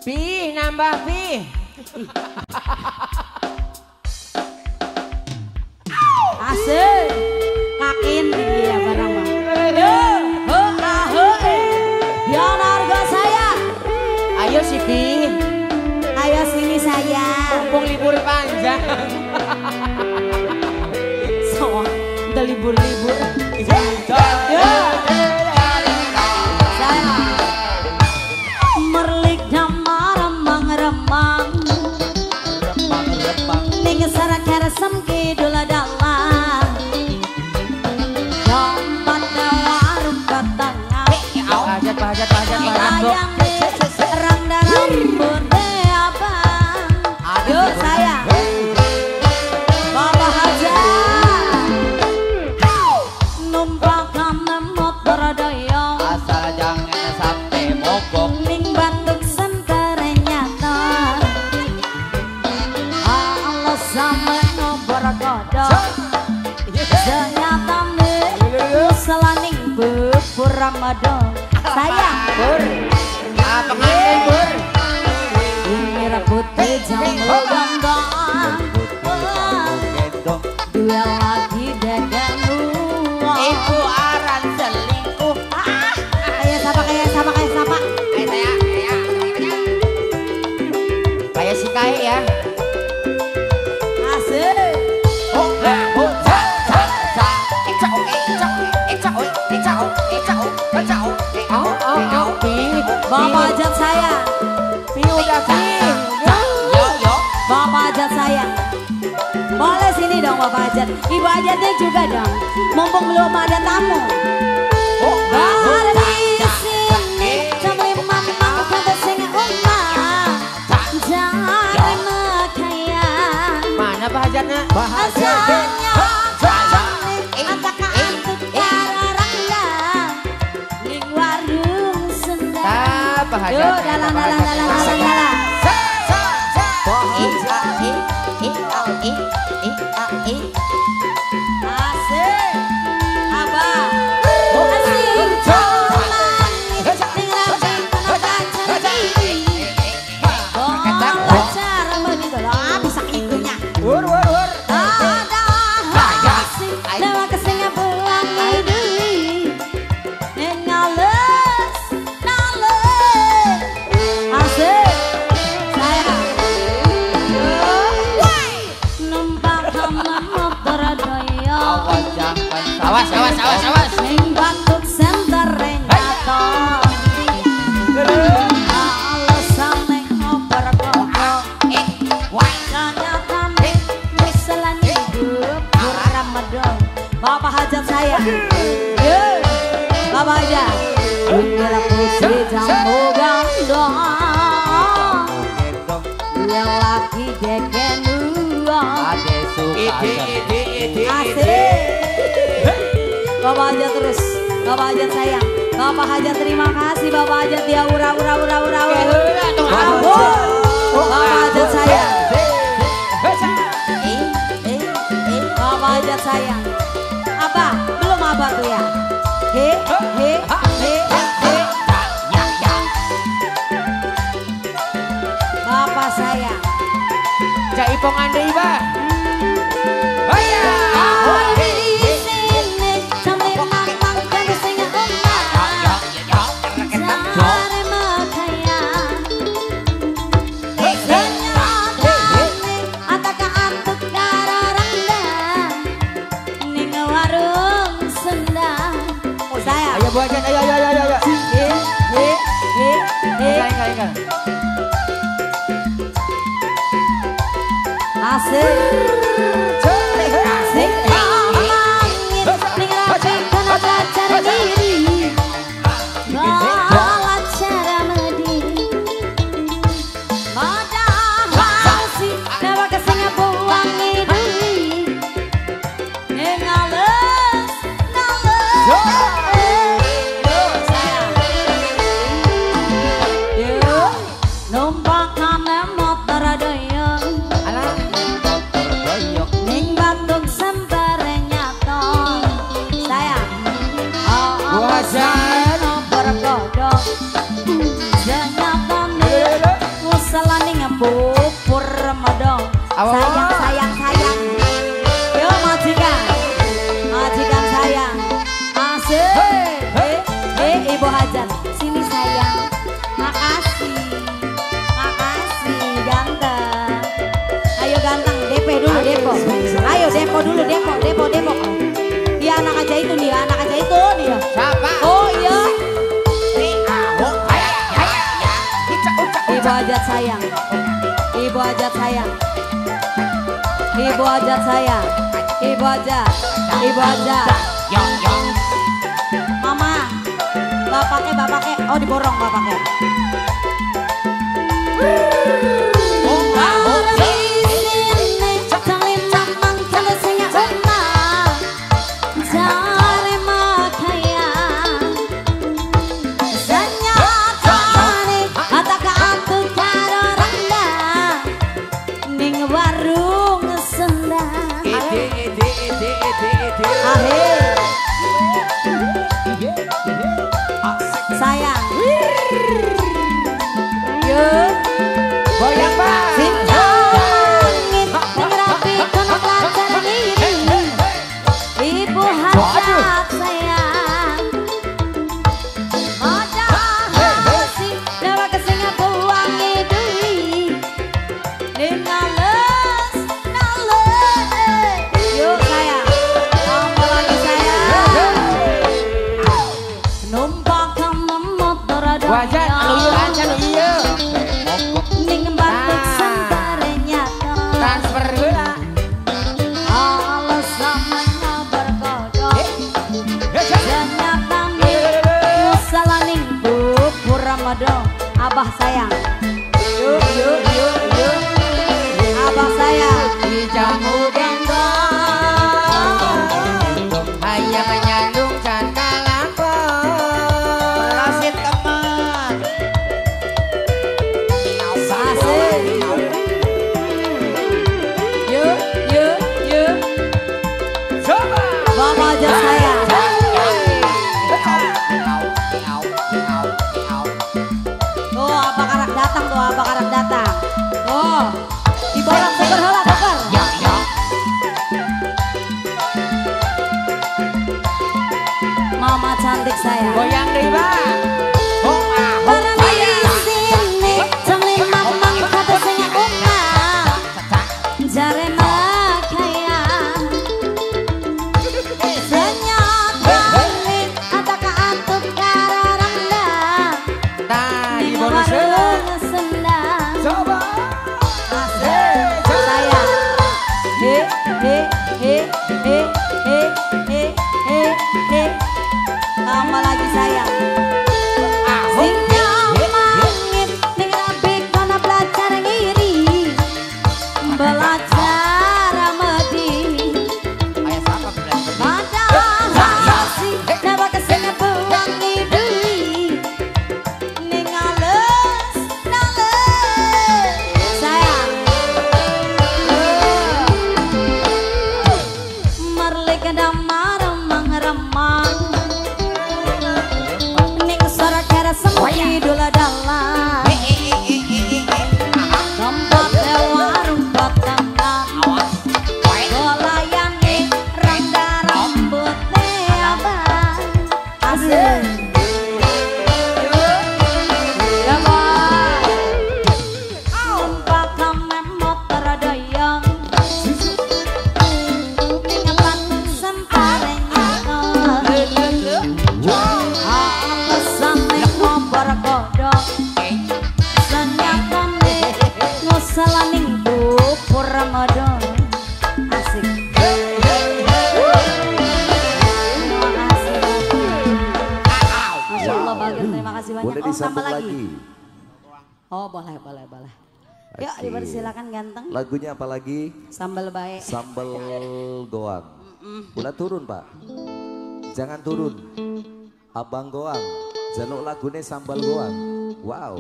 Pi, nambah pi. Asik. Makin tinggi ya barang bang. Yang harga saya. Ayo si Pi. Ayo sini saya. Mumpung libur panjang. So, udah libur-libur. Merlik damar remang-remang. Ning sarak resem kidul dalah. Dompet warung batangah. Pahajat. Ayang serang dalam berde abang. Yuk saya. Bapak Haja. Numpakan motor doyong. Asal jangan sampai mogok. Ning batuk sentere nyata. Allah sama ngobor kodok. Ternyata selaning bubur Ramadan. Saya Pur. Pengantin Pur. merah putih jambu gondong. Dua lagi dagang dua. Ibu aran selingkuh. Kayak siapa? Kayak saya. Kayak si Kai ya. Asik. Bapak ajak saya. Pi udah Pi. Yo. Bapak ajak saya. Boleh sini dong Bapak ajak. Ibu ajatnya juga dong. Mumpung belum ada tamu. Baru di sini sampai mamang kata sing omah. Jare makaya. Mana bahajatnya? Asalnya antaka antut kararangga. Ning warung senda. Bahajat. Yuk dalang. Asik. Abah. Asik. Bisa ikunya. Wur. Ada hasil lewat kesengnya pulang ini. Nales. Asik. Saya numpang sama motor doyo. Awas. Ning batuk sentere nyato. Allah sampe ngoper kodok. Ternyata misalan hidup Ramadan. Bapak hajat saya. Yeay. Bapak hajat. Merah putih jambu gondong. Yang laki deken dua. Asik. Bapak hajat terus. Bapak hajat sayang. Bapak hajat terima kasih. Bapak hajat dia ura. Bapak hajat sayang. Bapak hajat sayang. Abah, belum abah tuh ya. He. Bapak sayang. Cak ipongan deh Iba. Di sini sampai mamang kami sing omah. Jare makaya. Ternyata antaka antut kararangga. Ning warung senda. Saya. Ayo Bu Ajat, ayo. Enggak. Asik. Asik. Langit ning rapi kana belajar diri. Belajar mediri. Padahal si dewa kesing buang diri. Ning nales. Numpang kane motor doyong. Ning batuk sembare nyato. Sayang. Sayang, sayang, sayang. Yo majikan. Majikan sayang. Asik. Ibu hajat. Sini sayang. Makasih. Makasih ganteng. Ayo ganteng, DP dulu, depo. Ayo depo dulu, depo. Dia anak aja itu nih, anak aja itu nih. Siapa? Oh iya. Ibu hajat sayang. Ibu hajat sayang. Ibu hajat sayang. Ibu hajat. Ibu hajat. Mama. Bapaknya. Oh diborong bapaknya. Sayang. Yuk. Goyang Pak. Langit ngerapi kono lancar diri. Ibu hajat sayang. Ada hasi dewa kesinga buangi dui. Ningales. Yuk sayang. Tambah lagi sayang. Numpak motor ada. Wajat lu aja lu iya. Ning batuk santarenya Transfer gula. alasan berkodok janyatani musalaning buku Ramadan. Abah sayang. Yuk Abah sayang. Di jamu gendong hanya menyandung dan kalapon. Rasid teman. Asik. Yuk Coba. Bapak aja sayang. Tuh apa karak datang tuh, apa karak datang. Tuh diborong tuker heula tuker. Mama cantik sayang. Goyang deh Pak. Para di sini sambil mamang kata sing omah. Jare makaya. Senyatane ataka antuk kararanda. Tadi Ning bonus warung sendang. coba. Sayang. Tambah lagi sayang. Sing nyamangit ning rapi kana belajar ngiri. Belajar medi. Kayak siapa belajar? Madahasi dewa kesini buangi dui. Ning ales. Sayang. Merlik damar remang-remang. Ning sora kera semi dula dalan. Tempat warung batangan. Golayan randa rambutnya abang. Asik. Ya bang. Numpak kamen motor doyong. Ning batuk semparenya. Alasan ning ngompor kodok. Senyatane ngusalaning buku Ramadan. Asik. Terima kasih. Masya Allah bagus, terima kasih banyak. Boleh Oh tambah disambung lagi. lagi. Oh boleh. Yuk Oke. dipersilakan ganteng. Lagunya apa lagi? Sambal baik. Sambal goang. Ulah turun Pak. Jangan turun. Abang goang. Jaluk lagunya sambal goang. Wow.